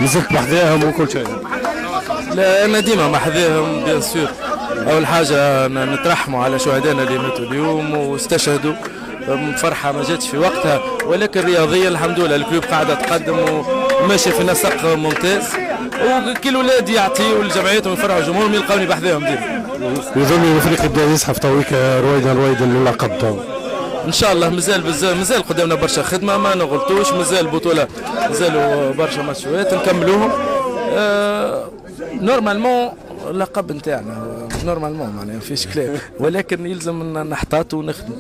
نزلت بحذاهم وكل شيء. لا انا ديما محذاهم بيان سور. اول حاجه نترحموا على شهدائنا اللي ماتوا اليوم واستشهدوا. فرحه ما جاتش في وقتها، ولكن رياضيا الحمد لله الكلوب قاعده تقدم وماشي في نسق ممتاز، وكل الاولاد يعطيوا لجمعيتهم يفرحوا جمهورهم يلقوني بحذاهم ديما. يظن الفريق الدولي يزحف تويك رويدا للقب. ان شاء الله مازال قدامنا برشا خدمه، ما نغلطوش، مازال البطوله مازالوا برشا ماتشات نكملوهم. نورمالمون اللقب نتاعنا نورمالمون معناها فيش كلام، ولكن يلزم نحتاطوا ونخدموا.